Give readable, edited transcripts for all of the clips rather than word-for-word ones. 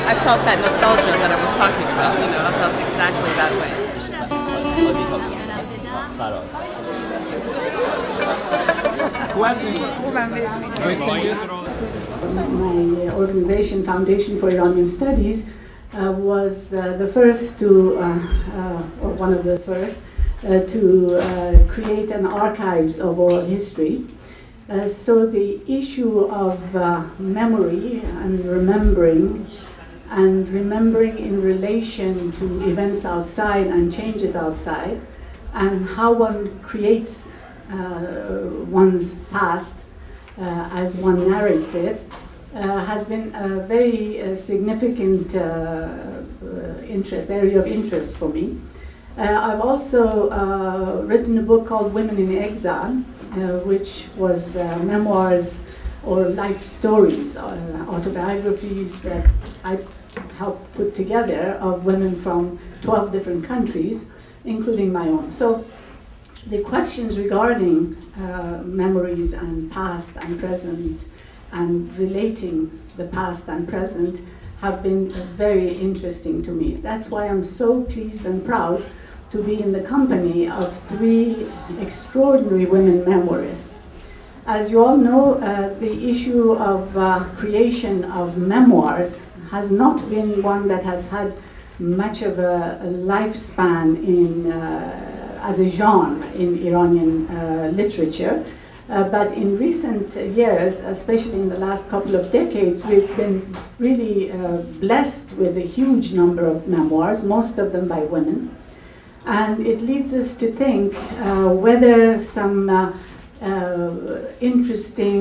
I felt that nostalgia that I was talking about. You know, I felt exactly that way. My organization, Foundation for Iranian Studies, was the first to, or one of the first, to create an archives of oral history. So the issue of memory and remembering in relation to events outside and changes outside, and how one creates one's past as one narrates it, has been a very significant area of interest for me. I've also written a book called Women in Exile, which was memoirs or life stories, autobiographies that I helped put together of women from 12 different countries, including my own. So the questions regarding memories and past and present and relating the past and present have been very interesting to me. That's why I'm so pleased and proud to be in the company of 3 extraordinary women memoirists. As you all know, the issue of creation of memoirs has not been one that has had much of a lifespan in, as a genre in Iranian literature. But in recent years, especially in the last couple of decades, we've been really blessed with a huge number of memoirs, most of them by women. And it leads us to think whether some interesting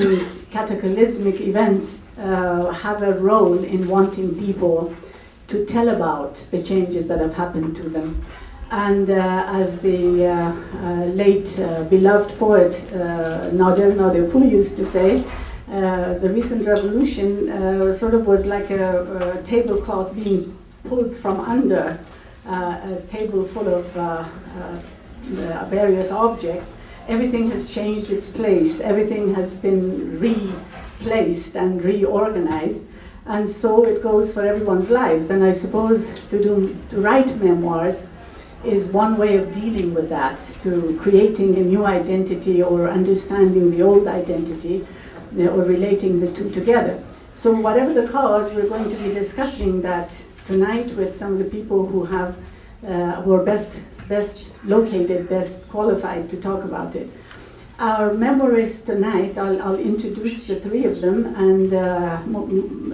cataclysmic events have a role in wanting people to tell about the changes that have happened to them. And as the late beloved poet Nader Naderpour used to say, the recent revolution sort of was like a tablecloth being pulled from under a table full of various objects. Everything has changed its place. Everything has been replaced and reorganized. And so it goes for everyone's lives. And I suppose to write memoirs is one way of dealing with that, to creating a new identity or understanding the old identity, or relating the two together. So whatever the cause, we're going to be discussing that tonight with some of the people who have, who are best located, best qualified to talk about it. Our memoirists tonight, I'll introduce the 3 of them, and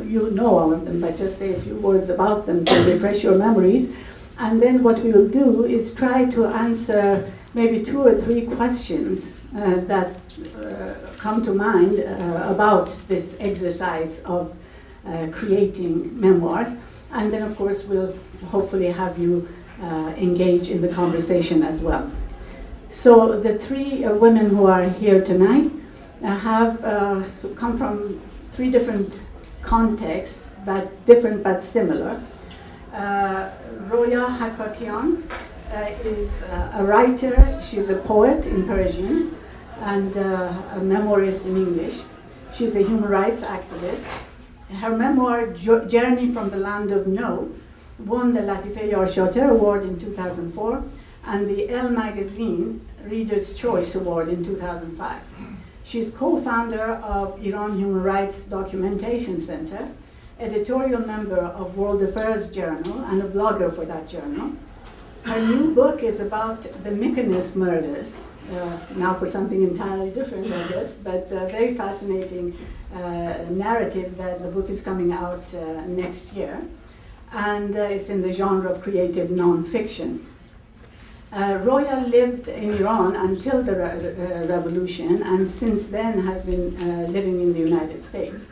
you know all of them, but just say a few words about them to refresh your memories. And then what we will do is try to answer maybe 2 or 3 questions that come to mind about this exercise of creating memoirs. And then, of course, we'll hopefully have you engage in the conversation as well. So the 3 women who are here tonight have come from 3 different contexts, but different but similar. Roya Hakakian is a writer. She's a poet in Persian and a memoirist in English. She's a human rights activist. Her memoir, Journey from the Land of No, won the Latife Yarshater Award in 2004 and the Elle Magazine Reader's Choice Award in 2005. She's co-founder of Iran Human Rights Documentation Center, editorial member of World Affairs Journal, and a blogger for that journal. Her new book is about the Mykonos murders, now for something entirely different, I guess, but very fascinating narrative that the book is coming out next year. And it's in the genre of creative nonfiction. Roya lived in Iran until the revolution, and since then has been living in the United States.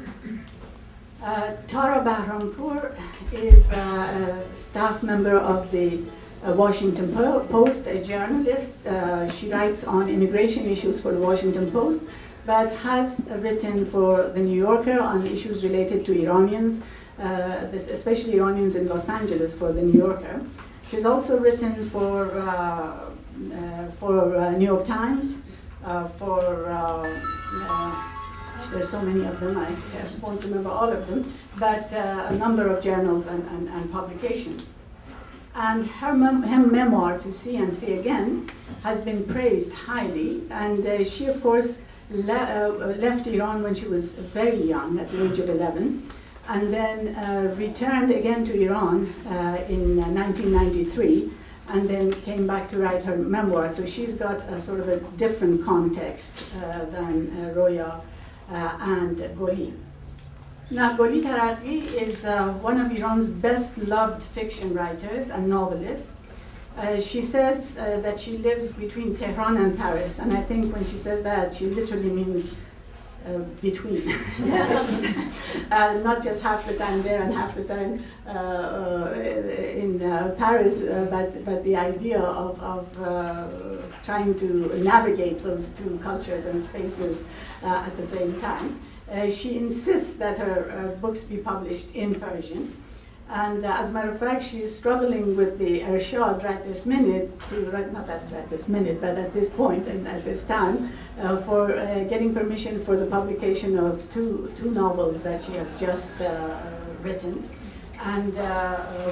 Tara Bahrampour is a staff member of the Washington Post, a journalist. She writes on immigration issues for the Washington Post, but has written for the New Yorker on issues related to Iranians, especially Iranians in Los Angeles for the New Yorker. She's also written for New York Times, for there's so many of them, I won't remember all of them, but a number of journals and publications. And her memoir, To See and See Again, has been praised highly, and she, of course, left Iran when she was very young, at the age of 11, and then returned again to Iran in 1993, and then came back to write her memoir. So she's got a sort of a different context than Roya and Goli. Now, Goli Taraghi is one of Iran's best-loved fiction writers and novelists. She says that she lives between Tehran and Paris, and I think when she says that, she literally means between. Not just half the time there and half the time in Paris, but the idea of trying to navigate those two cultures and spaces at the same time. She insists that her books be published in Persian. And as a matter of fact, she is struggling with the Irshad right this minute, not at this minute, but at this point and at this time, for getting permission for the publication of two novels that she has just written. And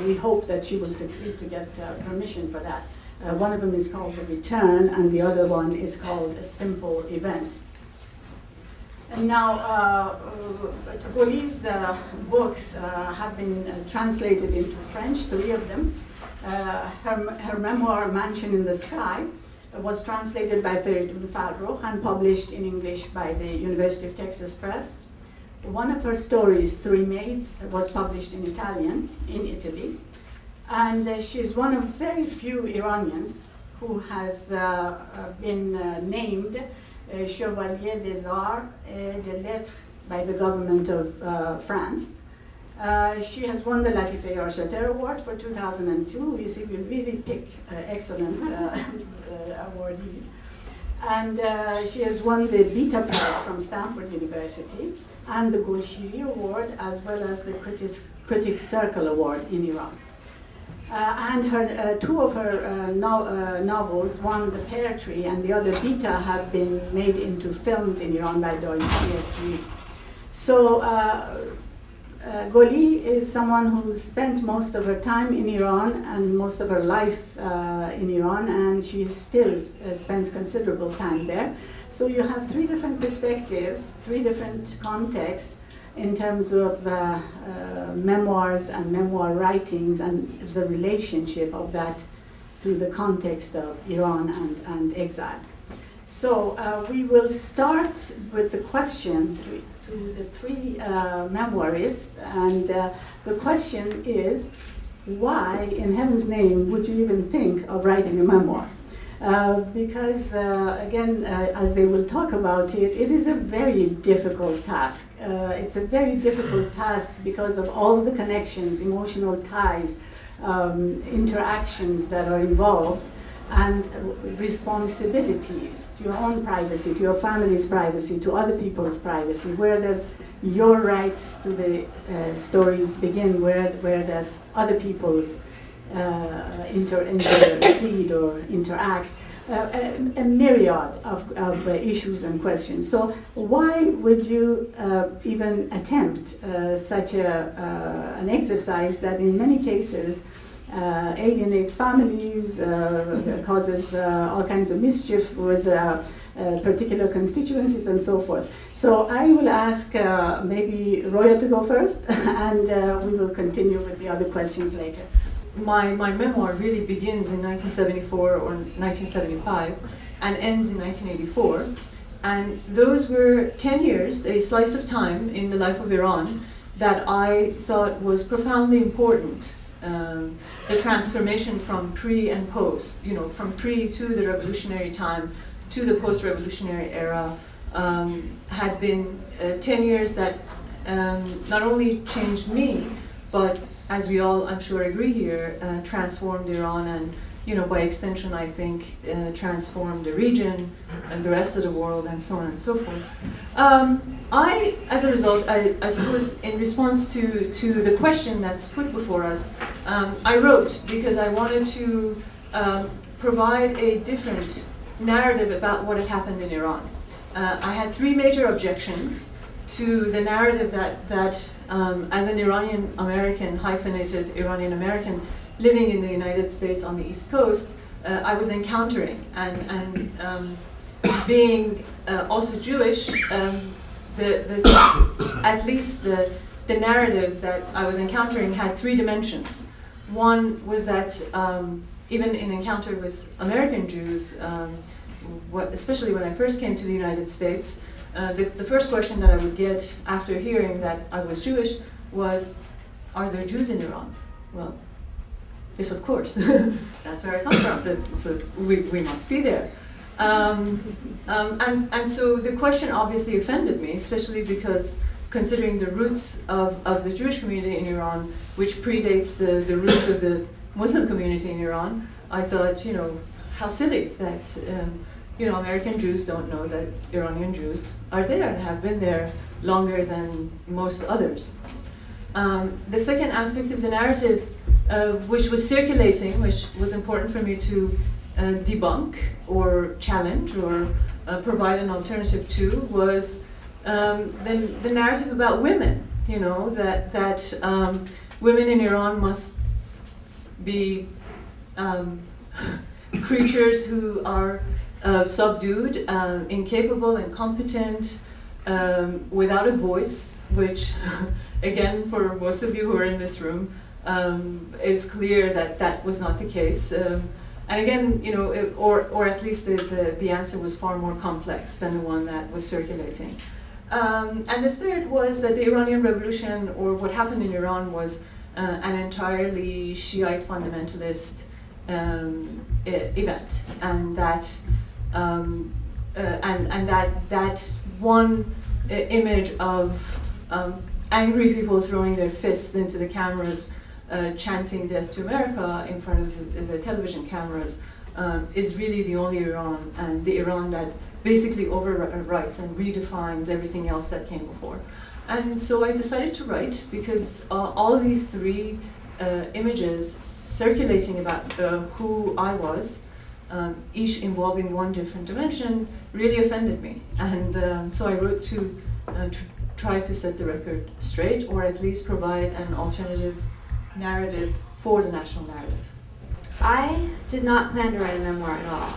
we hope that she will succeed to get permission for that. One of them is called The Return, and the other one is called A Simple Event. And now, Goli's books have been translated into French, 3 of them. Her memoir, Mansion in the Sky, was translated by Feridun Farrokh and published in English by the University of Texas Press. One of her stories, Three Maids, was published in Italian, in Italy. And she's one of very few Iranians who has been named Chevalier des Arts et des Lettres by the government of France. She has won the Latife Yarchater Award for 2002. You see, we really pick excellent awardees. And she has won the Beta Prize from Stanford University and the Golshiri Award, as well as the Critics Circle Award in Iran. And her, 2 of her novels, one The Pear Tree and the other Beta, have been made into films in Iran by CFG. So Goli is someone who's spent most of her time in Iran and most of her life in Iran, and she still spends considerable time there. So you have 3 different perspectives, 3 different contexts in terms of memoirs and memoir writings and the relationship of that to the context of Iran and exile. So we will start with the question to the 3 memoirists, and the question is, why in heaven's name would you even think of writing a memoir? Because, again, as they will talk about it, it is a very difficult task. It's a very difficult task because of all the connections, emotional ties, interactions that are involved, and responsibilities to your own privacy, to your family's privacy, to other people's privacy. Where does your rights to the stories begin? Where does other people's intercede or interact? A myriad of issues and questions. So why would you even attempt such an exercise that in many cases alienates families, causes all kinds of mischief with particular constituencies and so forth? So I will ask maybe Roya to go first, and we will continue with the other questions later. My memoir really begins in 1974 or 1975 and ends in 1984. And those were 10 years, a slice of time in the life of Iran that I thought was profoundly important. The transformation from pre and post, from pre to the revolutionary time to the post-revolutionary era, had been 10 years that not only changed me, but as we all, I'm sure, agree here, transformed Iran and, by extension, I think, transformed the region and the rest of the world and so on and so forth. As a result, I suppose in response to the question that's put before us, I wrote because I wanted to provide a different narrative about what had happened in Iran. I had three major objections to the narrative that as an Iranian American, hyphenated Iranian American, living in the United States on the East Coast, I was encountering. And being also Jewish, at least the narrative that I was encountering had three dimensions. One was that even in encounter with American Jews, especially when I first came to the United States, the first question that I would get after hearing that I was Jewish was, are there Jews in Iran? Well, yes, of course. That's where I come from, so we must be there. And so the question obviously offended me, especially because considering the roots of the Jewish community in Iran, which predates the roots of the Muslim community in Iran, I thought, how silly that American Jews don't know that Iranian Jews are there and have been there longer than most others. The second aspect of the narrative, which was circulating, which was important for me to debunk or challenge or provide an alternative to, was the narrative about women. That women in Iran must be creatures who are subdued, incapable, incompetent, without a voice, which, again, for most of you who are in this room, is clear that that was not the case. And again, or at least the answer was far more complex than the one that was circulating. And the third was that the Iranian Revolution, or what happened in Iran, was an entirely Shiite fundamentalist event, and that that one image of angry people throwing their fists into the cameras, chanting "Death to America" in front of the television cameras, is really the only Iran, and the Iran that basically overwrites and redefines everything else that came before. And so I decided to write, because all these three images circulating about who I was, each involving one different dimension, really offended me. And so I wrote to try to set the record straight, or at least provide an alternative narrative for the national narrative. I did not plan to write a memoir at all.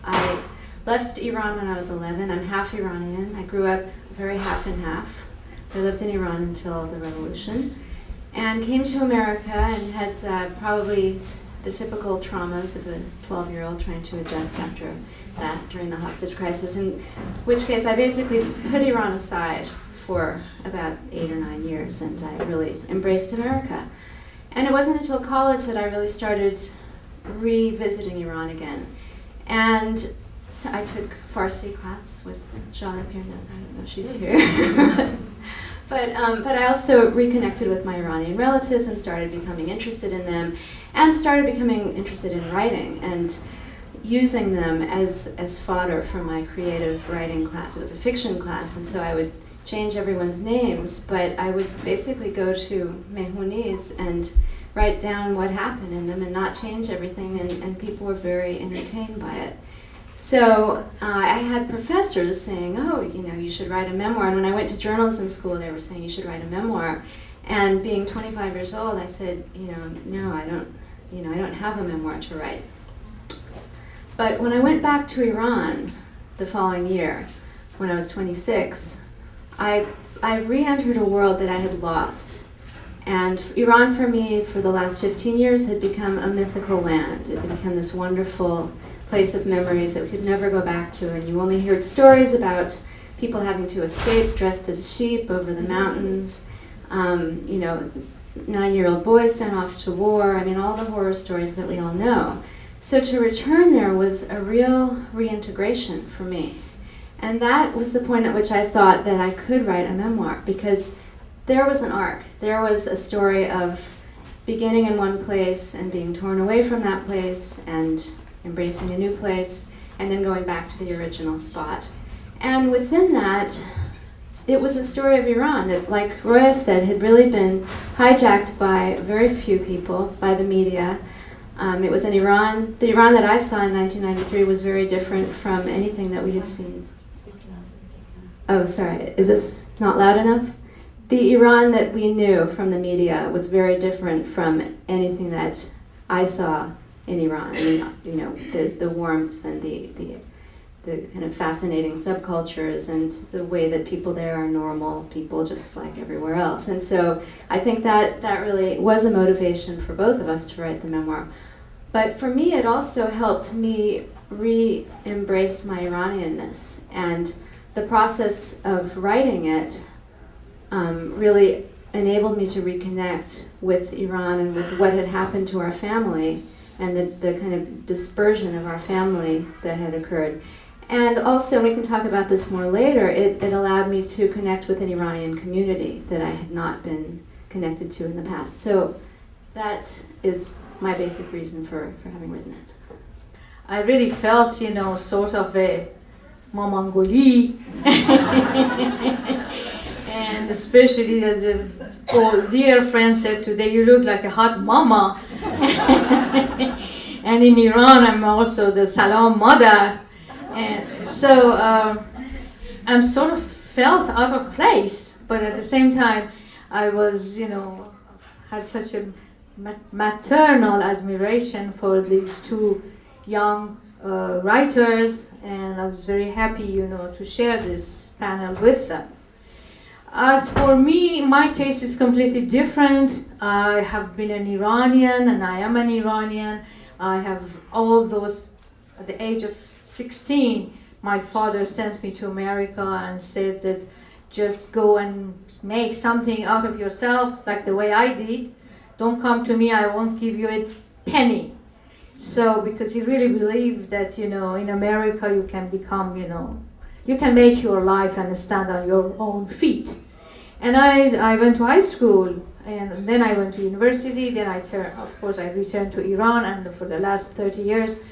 I left Iran when I was 11. I'm half Iranian. I grew up very half and half. I lived in Iran until the revolution, and came to America and had probably the typical traumas of a 12-year-old trying to adjust after that during the hostage crisis, in which case I basically put Iran aside for about 8 or 9 years, and I really embraced America. And it wasn't until college that I really started revisiting Iran again. And so I took Farsi class with Goli Taraghi. I don't know if she's here. But I also reconnected with my Iranian relatives and started becoming interested in them, and started becoming interested in writing and using them as fodder for my creative writing class. It was a fiction class, and so I would change everyone's names, but I would basically go to Mehuni's and write down what happened in them and not change everything, and people were very entertained by it. So I had professors saying, oh, you should write a memoir. And when I went to journalism school, they were saying you should write a memoir. And being 25 years old, I said, no, I don't have a memoir to write. But when I went back to Iran the following year, when I was 26, I re-entered a world that I had lost. And Iran, for me, for the last 15 years, had become a mythical land. It had become this wonderful place of memories that we could never go back to, and you only heard stories about people having to escape dressed as sheep over the mountains, 9-year-old boys sent off to war, all the horror stories that we all know. So to return there was a real reintegration for me. And that was the point at which I thought that I could write a memoir, because there was an arc. There was a story of beginning in one place and being torn away from that place and embracing a new place, and then going back to the original spot. And within that, it was a story of Iran that, like Roya said, had really been hijacked by very few people, by the media. It was an Iran, the Iran that I saw in 1993 was very different from anything that we had seen. Oh, sorry. Is this not loud enough? The Iran that we knew from the media was very different from anything that I saw in Iran. I mean, you know, the warmth and the kind of fascinating subcultures and the way that people there are normal people just like everywhere else. And so I think that really was a motivation for both of us to write the memoir. But for me, it also helped me re-embrace my Iranianness. And the process of writing it really enabled me to reconnect with Iran and with what had happened to our family and the kind of dispersion of our family that had occurred. And also, we can talk about this more later, it allowed me to connect with an Iranian community that I had not been connected to in the past. So that is my basic reason for having written it. I really felt, you know, sort of a Maman Goli. And especially the old dear friend said today, you look like a hot mama. And in Iran, I'm also the Salam mother. And so I'm sort of felt out of place, but at the same time, I was, you know, had such a maternal admiration for these two young writers, and I was very happy, you know, to share this panel with them. As for me, my case is completely different. I have been an Iranian, and I am an Iranian. I have all those, at the age of 16, my father sent me to America and said that just go and make something out of yourself, like the way I did. Don't come to me, I won't give you a penny. So, because he really believed that, you know, in America you can become, you know, you can make your life and stand on your own feet. And I went to high school, and then I went to university, then of course I returned to Iran, and for the last 30 years,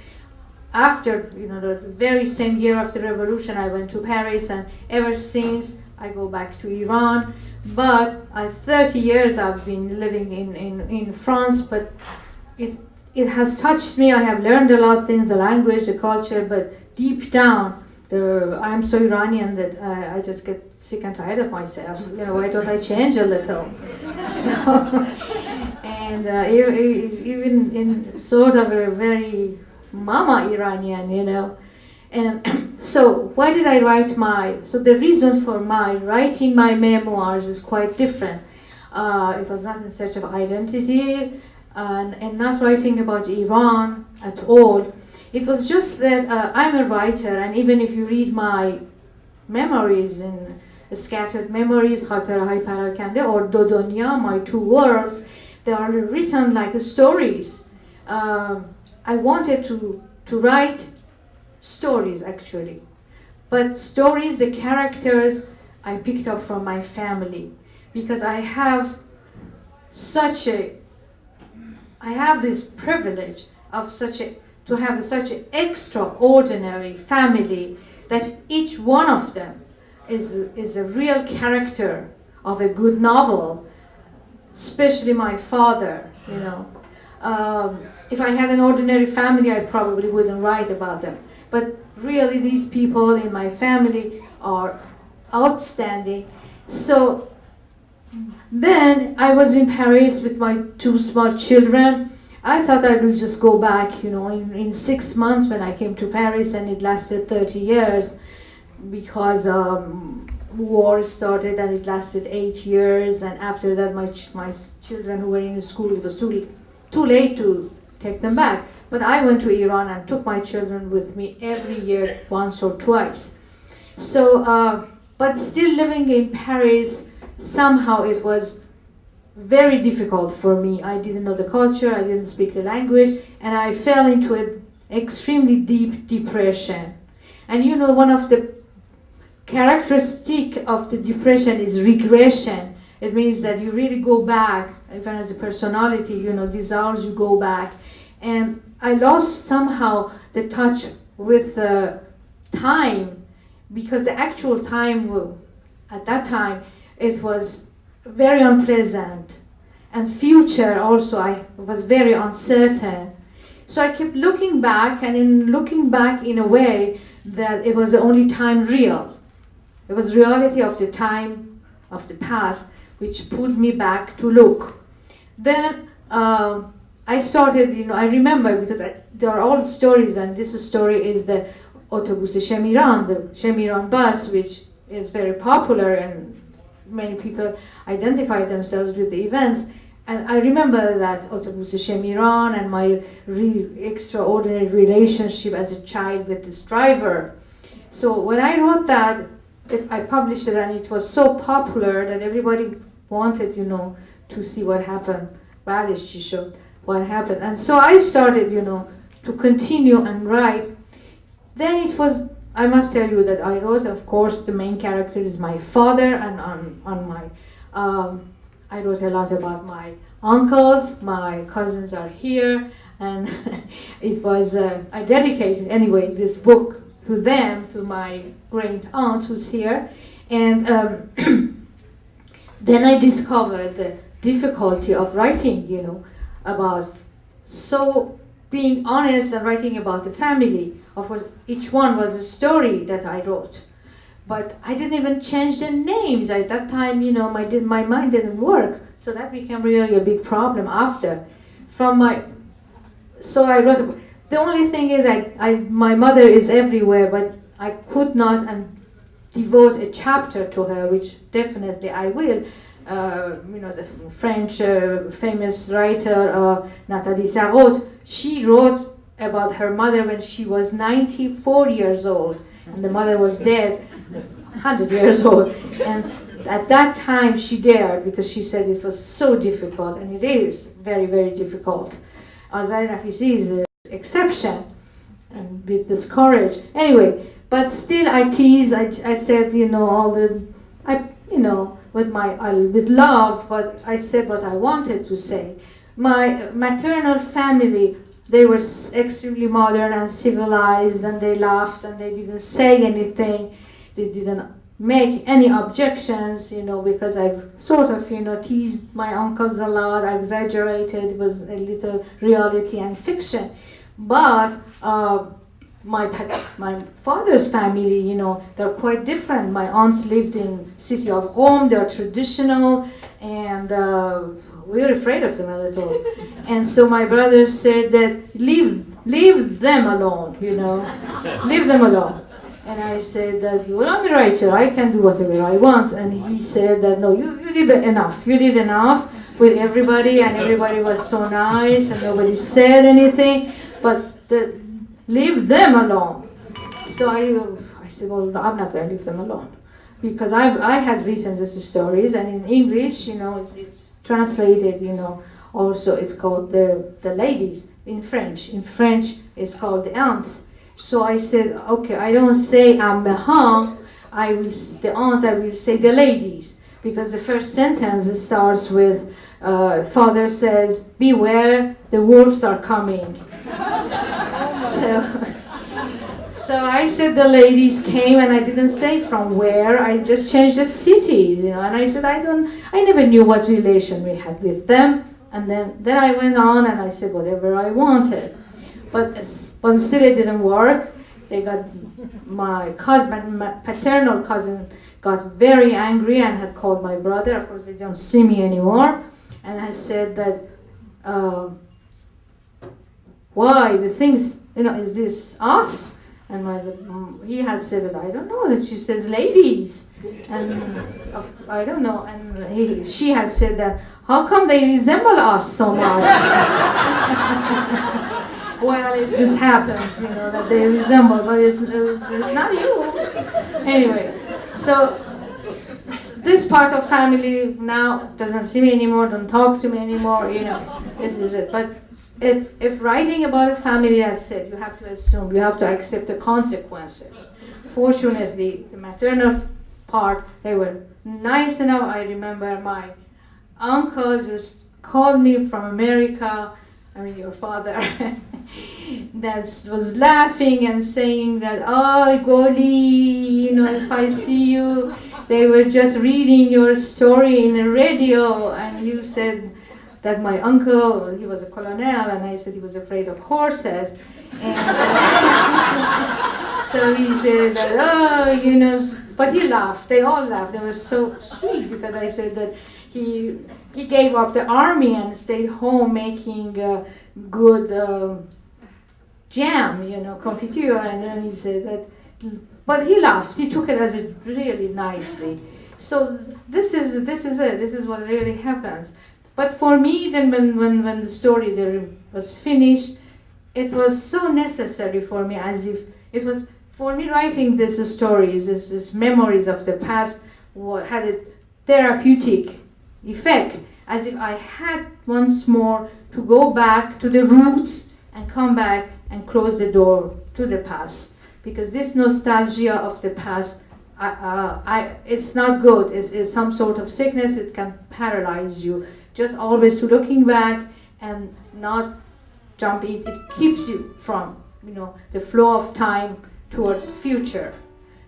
after, you know, the very same year of the revolution, I went to Paris, and ever since I go back to Iran. But 30 years I've been living in France, but it has touched me. I have learned a lot of things, the language, the culture, but deep down, I'm so Iranian that I just get sick and tired of myself. You know, why don't I change a little? So, and even in sort of a very mama Iranian, you know. And so why did I write so the reason for my writing my memoirs is quite different. It was not in search of identity and not writing about Iran at all. It was just that I'm a writer, and even if you read my memories in Scattered Memories, خاطره‌های پراکنده, or دو دنیا, my two worlds, they are written like stories. I wanted to write stories, actually, but stories, the characters I picked up from my family, because I have this privilege of to have such an extraordinary family that each one of them is a real character of a good novel, especially my father, you know. If I had an ordinary family, I probably wouldn't write about them. But really, these people in my family are outstanding. So then I was in Paris with my two small children. I thought I would just go back, you know, in 6 months when I came to Paris, and it lasted 30 years because war started, and it lasted 8 years. And after that, my children who were in school, it was too late to take them back. But I went to Iran and took my children with me every year, once or twice. So, but still living in Paris, somehow it was very difficult for me. I didn't know the culture, I didn't speak the language, and I fell into an extremely deep depression. And you know, one of the characteristic of the depression is regression. It means that you really go back, even as a personality, you know, desires you go back. And I lost somehow the touch with time, because the actual time, at that time, it was very unpleasant. And future also, I was very uncertain. So I kept looking back, and in looking back in a way, that it was the only time real. It was reality of the time of the past which pulled me back to look. Then I started, I remember, because there are all stories, and this story is the Autobus Shemiran, the Shemiran bus, which is very popular and many people identify themselves with the events. And I remember that Autobus Shemiran and my extraordinary relationship as a child with this driver. So when I wrote that, I published it, and it was so popular that everybody wanted, to see what happened. What happened. And so I started, to continue and write. Then it was, I must tell you that I wrote, of course, the main character is my father, and on my, I wrote a lot about my uncles, my cousins are here, and it was, I dedicated, anyway, this book to them, to my great aunt who's here. And then I discovered the difficulty of writing, about being honest and writing about the family. Of course, each one was a story that I wrote. But I didn't even change the names. At that time, my mind didn't work. So that became really a big problem after. So I wrote, the only thing is my mother is everywhere, but I could not devote a chapter to her, which definitely I will. The French famous writer Nathalie Sarraute, she wrote about her mother when she was 94 years old, and the mother was dead 100 years old. And at that time she dared, because she said it was so difficult, and it is very, very difficult. Azar Nafisi is an exception, and with this courage. Anyway, but still I teased, I said, with love, but I said what I wanted to say. My maternal family, they were extremely modern and civilized, and they laughed and they didn't say anything. They didn't make any objections, because I've sort of, teased my uncles a lot, I exaggerated, it was a little reality and fiction. But my father's family, they're quite different. My aunts lived in city of Rome, they're traditional, and we're afraid of them a little. And so my brother said that leave them alone, leave them alone. And I said that, well, I'm a writer, I can do whatever I want. And he said that, no, you did enough. You did enough with everybody, and everybody was so nice, and nobody said anything, but leave them alone. So I said, well, no, I'm not going to leave them alone. Because I had written these stories, and in English, it's translated, also it's called the ladies in French. In French, it's called the aunts. So I said, okay, I don't say Ammehan, I will say the ladies. Because the first sentence starts with, father says, beware, the wolves are coming. So I said the ladies came, and I didn't say from where, I just changed the cities, and I said I never knew what relation we had with them. And then I went on and I said whatever I wanted. But still it didn't work. They got, my paternal cousin got very angry and had called my brother. Of course, they don't see me anymore. And I said that, why, the things, is this us? And he had said that, I don't know, that she says ladies. And I don't know. And she had said that, how come they resemble us so much? Well, it just happens, that they resemble, but it's not you. Anyway, so this part of family now doesn't see me anymore, don't talk to me anymore, this is it. But if writing about a family, as said, you have to assume, you have to accept the consequences. Fortunately, the maternal part, they were nice enough. I remember my uncle just called me from America, your father, that was laughing and saying that, oh, Goli, if I see you, they were just reading your story in the radio, and you said that my uncle, he was a colonel, and I said he was afraid of horses. And So he said that, oh, you know, but he laughed. They all laughed. It was so sweet because I said that he gave up the army and stayed home making good jam, you know, confiture. And then he said that, but he laughed. He took it as it really nicely. So this is it. This is what really happens. But for me, then when the story there was finished, it was so necessary for me, as if it was for me writing these stories, these memories of the past, had a therapeutic effect, as if I had once more to go back to the roots and come back and close the door to the past, because this nostalgia of the past, it's not good. It's some sort of sickness. It can paralyze you. Just always to looking back and not jumping. It keeps you from, you know, the flow of time towards future.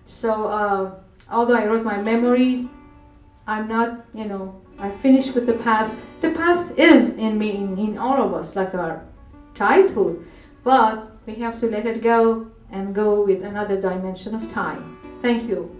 So although I wrote my memories, I'm not, you know, I finished with the past. The past is in me, in all of us, like our childhood. But we have to let it go and go with another dimension of time. Thank you.